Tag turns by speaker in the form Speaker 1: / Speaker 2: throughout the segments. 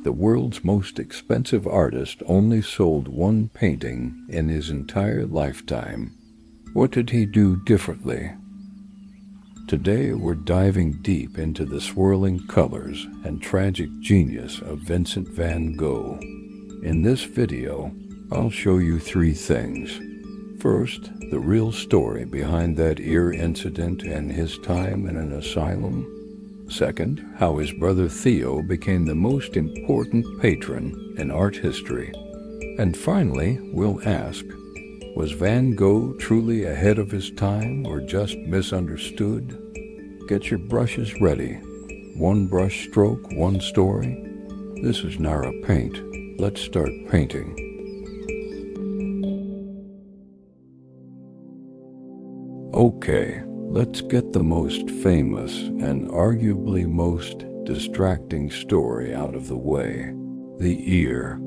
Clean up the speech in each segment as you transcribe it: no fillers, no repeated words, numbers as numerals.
Speaker 1: The world's most expensive artist only sold one painting in his entire lifetime. What did he do differently? Today we're diving deep into the swirling colors and tragic genius of Vincent van Gogh. In this video, I'll show you three things. First, the real story behind that ear incident and his time in an asylum. Second, how his brother Theo became the most important patron in art history. And finally, we'll ask, was Van Gogh truly ahead of his time or just misunderstood? Get your brushes ready. One brush stroke, one story. This is Nara Paint. Let's start painting. Okay, let's get the most famous and arguably most distracting story out of the way. The ear.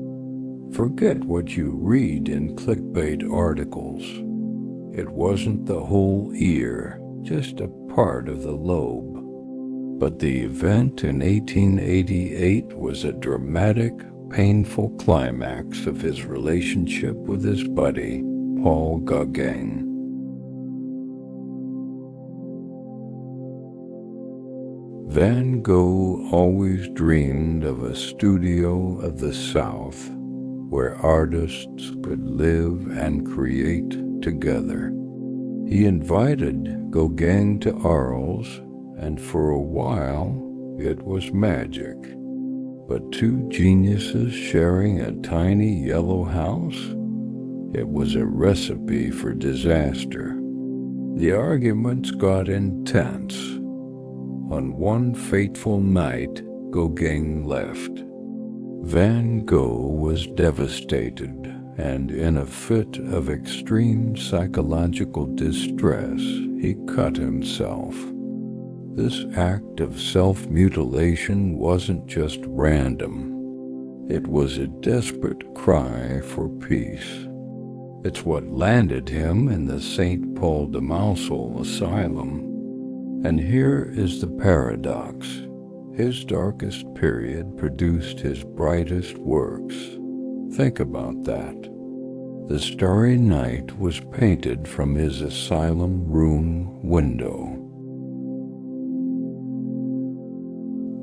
Speaker 1: Forget what you read in clickbait articles. It wasn't the whole ear, just a part of the lobe. But the event in 1888 was a dramatic, painful climax of his relationship with his buddy, Paul Gauguin. Van Gogh always dreamed of a studio of the South where artists could live and create together. He invited Gauguin to Arles, and for a while it was magic. But two geniuses sharing a tiny yellow house? It was a recipe for disaster. The arguments got intense. On one fateful night, Gauguin left. Van Gogh was devastated, and in a fit of extreme psychological distress, he cut himself. This act of self-mutilation wasn't just random. It was a desperate cry for peace. It's what landed him in the St. Paul de Mausole asylum. And here is the paradox. His darkest period produced his brightest works. Think about that. The Starry Night was painted from his asylum room window.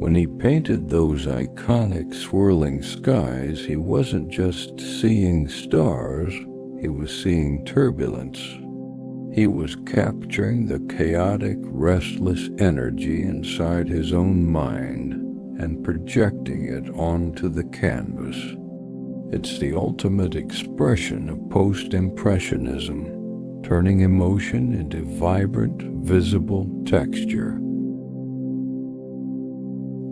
Speaker 1: When he painted those iconic swirling skies, he wasn't just seeing stars, he was seeing turbulence. He was capturing the chaotic, restless energy inside his own mind and projecting it onto the canvas. It's the ultimate expression of post-impressionism, turning emotion into vibrant, visible texture.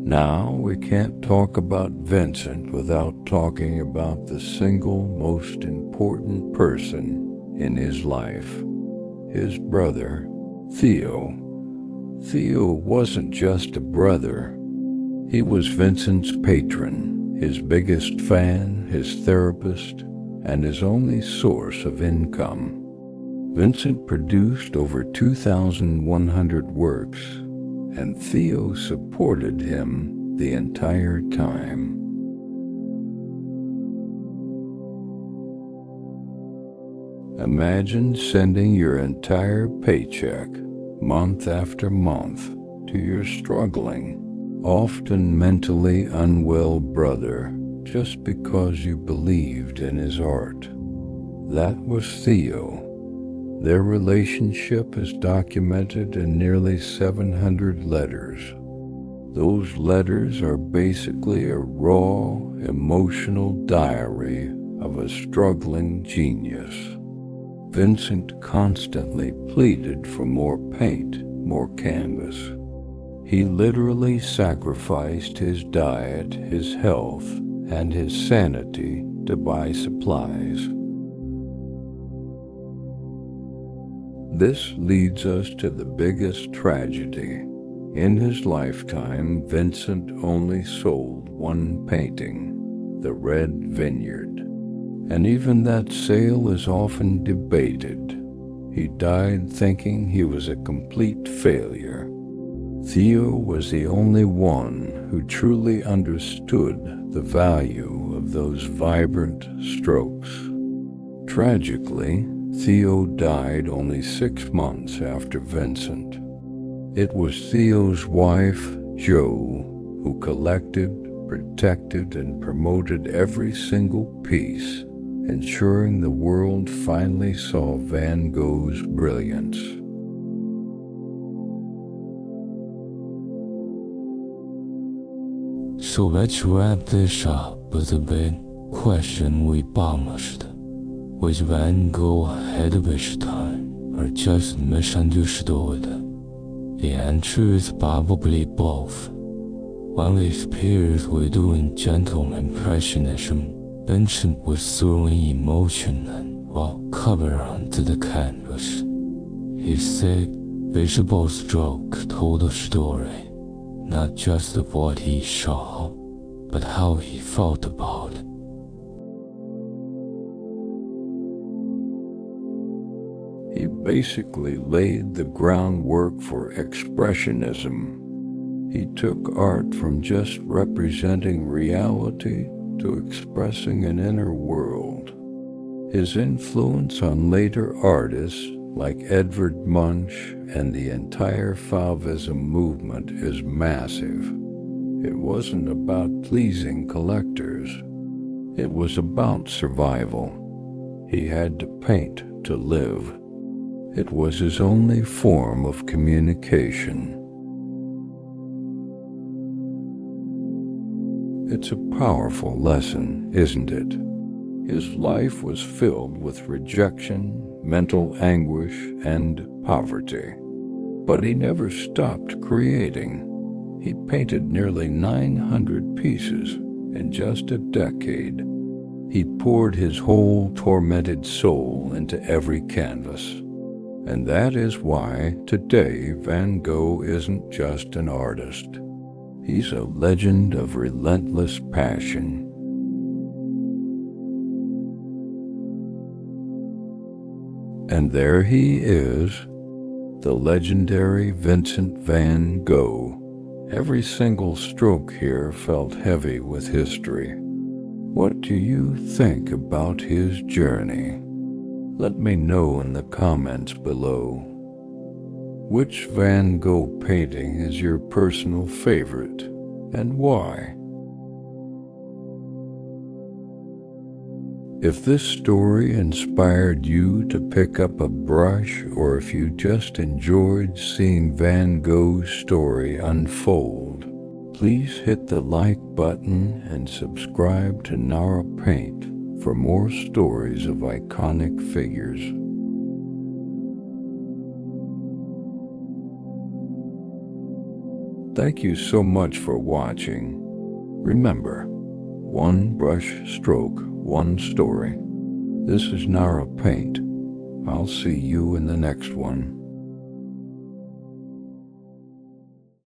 Speaker 1: Now, we can't talk about Vincent without talking about the single most important person in his life. His brother, Theo. Theo wasn't just a brother. He was Vincent's patron, his biggest fan, his therapist, and his only source of income. Vincent produced over 2,100 works, and Theo supported him the entire time. Imagine sending your entire paycheck, month after month, to your struggling, often mentally unwell brother just because you believed in his art. That was Theo. Their relationship is documented in nearly 700 letters. Those letters are basically a raw, emotional diary of a struggling genius. Vincent constantly pleaded for more paint, more canvas. He literally sacrificed his diet, his health, and his sanity to buy supplies. This leads us to the biggest tragedy. In his lifetime, Vincent only sold one painting, The Red Vineyard. And even that sale is often debated. He died thinking he was a complete failure. Theo was the only one who truly understood the value of those vibrant strokes. Tragically, Theo died only 6 months after Vincent. It was Theo's wife, Jo, who collected, protected, and promoted every single piece, ensuring the world finally saw Van Gogh's brilliance.
Speaker 2: So let's wrap this up with a big question we promised. Was Van Gogh ahead of his time, or just misunderstood? The answer is probably both. While his peers were doing gentle impressionism, Vincent was throwing emotion and raw color onto the canvas. His thick, visible stroke told a story, not just of what he saw, but how he felt about it.
Speaker 1: He basically laid the groundwork for expressionism. He took art from just representing reality to expressing an inner world. His influence on later artists like Edvard Munch and the entire Fauvism movement is massive. It wasn't about pleasing collectors. It was about survival. He had to paint to live. It was his only form of communication. It's a powerful lesson, isn't it? His life was filled with rejection, mental anguish, and poverty. But he never stopped creating. He painted nearly 900 pieces in just a decade. He poured his whole tormented soul into every canvas. And that is why today Van Gogh isn't just an artist. He's a legend of relentless passion. And there he is, the legendary Vincent van Gogh. Every single stroke here felt heavy with history. What do you think about his journey? Let me know in the comments below. Which Van Gogh painting is your personal favorite, and why? If this story inspired you to pick up a brush, or if you just enjoyed seeing Van Gogh's story unfold, please hit the like button and subscribe to Nara Paint for more stories of iconic figures. Thank you so much for watching. Remember, one brush stroke, one story. This is Nara Paint. I'll see you in the next one.